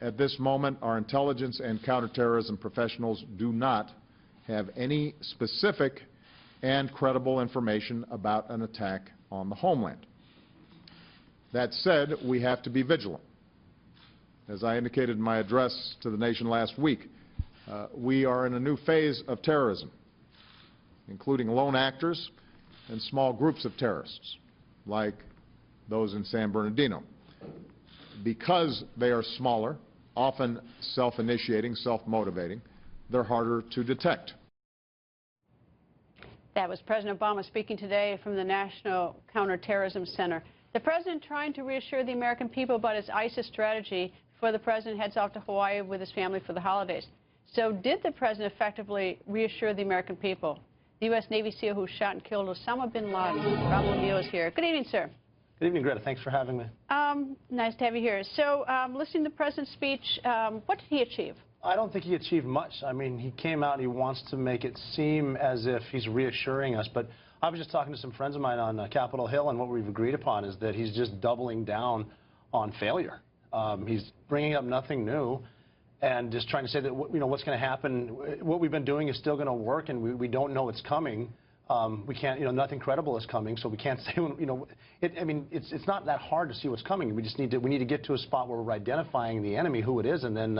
at this moment, our intelligence and counterterrorism professionals do not have any specific and credible information about an attack on the homeland. That said, we have to be vigilant. As I indicated in my address to the nation last week, we are in a new phase of terrorism, including lone actors and small groups of terrorists, like those in San Bernardino. Because they are smaller, often self-initiating, self-motivating, they're harder to detect. That was President Obama speaking today from the National Counterterrorism Center. The president trying to reassure the American people about his ISIS strategy before the president heads off to Hawaii with his family for the holidays. So did the president effectively reassure the American people? The U.S. Navy SEAL who shot and killed Osama bin Laden. Rob Lemieux is here. Good evening, sir. Good evening, Greta. Thanks for having me. Nice to have you here. So, listening to the president's speech, what did he achieve? I don't think he achieved much. I mean, he came out and he wants to make it seem as if he's reassuring us. But I was just talking to some friends of mine on Capitol Hill, and what we've agreed upon is that he's just doubling down on failure. He's bringing up nothing new and just trying to say that, you know, what's going to happen, what we've been doing is still going to work, and we don't know it's coming. We can't, you know, nothing credible is coming, so we can't say, you know, I mean, it's not that hard to see what's coming. We just need to get to a spot where we're identifying the enemy, who it is, and then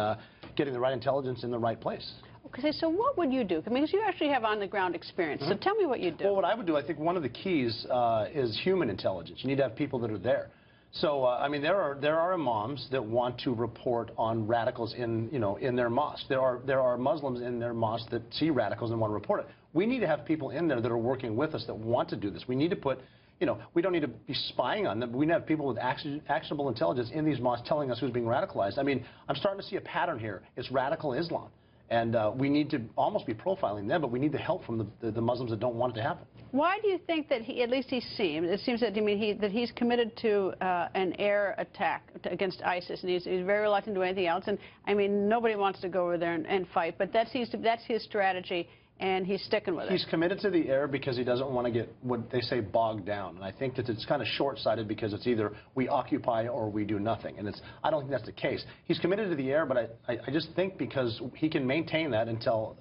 getting the right intelligence in the right place. Okay, so what would you do? I mean, because you actually have on-the-ground experience, so tell me what you do. Well, what I would do, I think one of the keys is human intelligence. You need to have people that are there. So, I mean, there are imams that want to report on radicals in their mosque. There are Muslims in their mosque that see radicals and want to report it. We need to have people in there that are working with us that want to do this. We need to put, you know, we don't need to be spying on them, but we need to have people with actionable intelligence in these mosques telling us who's being radicalized. I mean, I'm starting to see a pattern here. It's radical Islam. And we need to almost be profiling them, but we need the help from the Muslims that don't want it to happen. Why do you think that it seems that, I mean, that he's committed to an air attack against ISIS, and he's very reluctant to do anything else? And I mean, nobody wants to go over there and fight, but that's his strategy, and he's sticking with it. He's committed to the air because he doesn't want to get, what they say, bogged down. And I think that it's kind of short-sighted because it's either we occupy or we do nothing. And I don't think that's the case. He's committed to the air, but I just think because he can maintain that until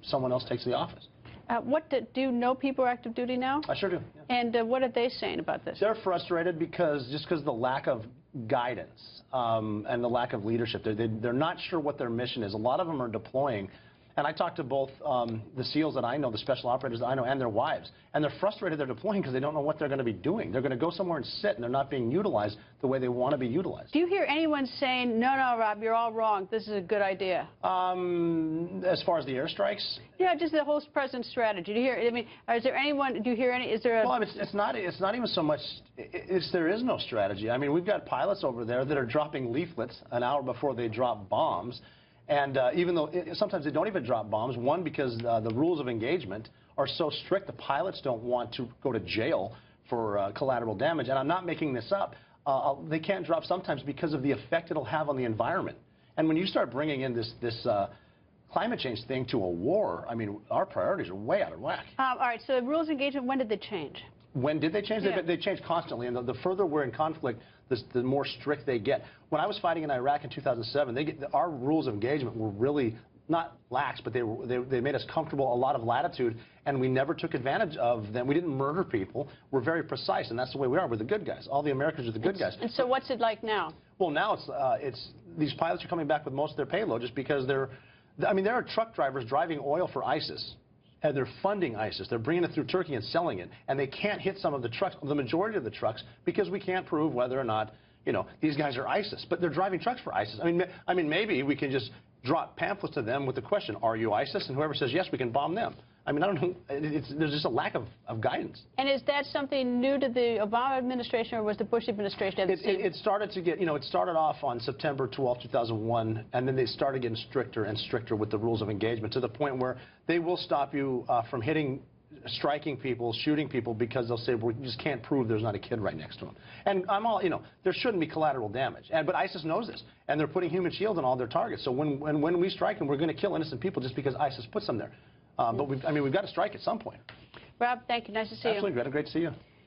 someone else takes the office. Do you know people are active duty now? I sure do. Yeah. And what are they saying about this? They're frustrated because of the lack of guidance and the lack of leadership. They're not sure what their mission is. A lot of them are deploying. And I talked to both the SEALs that I know, the special operators that I know, and their wives. And they're frustrated they're deploying because they don't know what they're going to be doing. They're going to go somewhere and sit, and they're not being utilized the way they want to be utilized. Do you hear anyone saying, no, Rob, you're all wrong, this is a good idea? As far as the airstrikes? Yeah, just the whole president's strategy. Do you hear, I mean, is there anyone, do you hear any, is there a... Well, it's not even so much, there is no strategy. I mean, we've got pilots over there that are dropping leaflets an hour before they drop bombs. And even though sometimes they don't even drop bombs, one, because the rules of engagement are so strict, the pilots don't want to go to jail for collateral damage. And I'm not making this up. They can't drop sometimes because of the effect it'll have on the environment. And when you start bringing in this climate change thing to a war, I mean, our priorities are way out of whack. All right, so the rules of engagement, when did they change? When did they change? Yeah. They change constantly, and the further we're in conflict, the more strict they get. When I was fighting in Iraq in 2007, our rules of engagement were really not lax, but they made us comfortable, a lot of latitude, and we never took advantage of them. We didn't murder people. We're very precise, and that's the way we are. We're the good guys. All the Americans are the good guys. And so what's it like now? Well, now it's these pilots are coming back with most of their payload just because there are truck drivers driving oil for ISIS. And they're funding ISIS. They're bringing it through Turkey and selling it. And they can't hit some of the trucks, the majority of the trucks, because we can't prove whether or not, you know, these guys are ISIS. But they're driving trucks for ISIS. I mean, maybe we can just drop pamphlets to them with the question, are you ISIS? And whoever says yes, we can bomb them. I mean, I don't know. There's just a lack of guidance. And is that something new to the Obama administration, or was the Bush administration? It started to get, you know, it started off on September 12, 2001, and then they started getting stricter and stricter with the rules of engagement to the point where they will stop you from striking people, shooting people, because they'll say, well, we just can't prove there's not a kid right next to them. And I'm all, you know, there shouldn't be collateral damage. But ISIS knows this, and they're putting human shields on all their targets. So when we strike them, we're going to kill innocent people just because ISIS puts them there. But we've got to strike at some point. Rob, thank you. Nice to see you. Absolutely, Greta. Great to see you.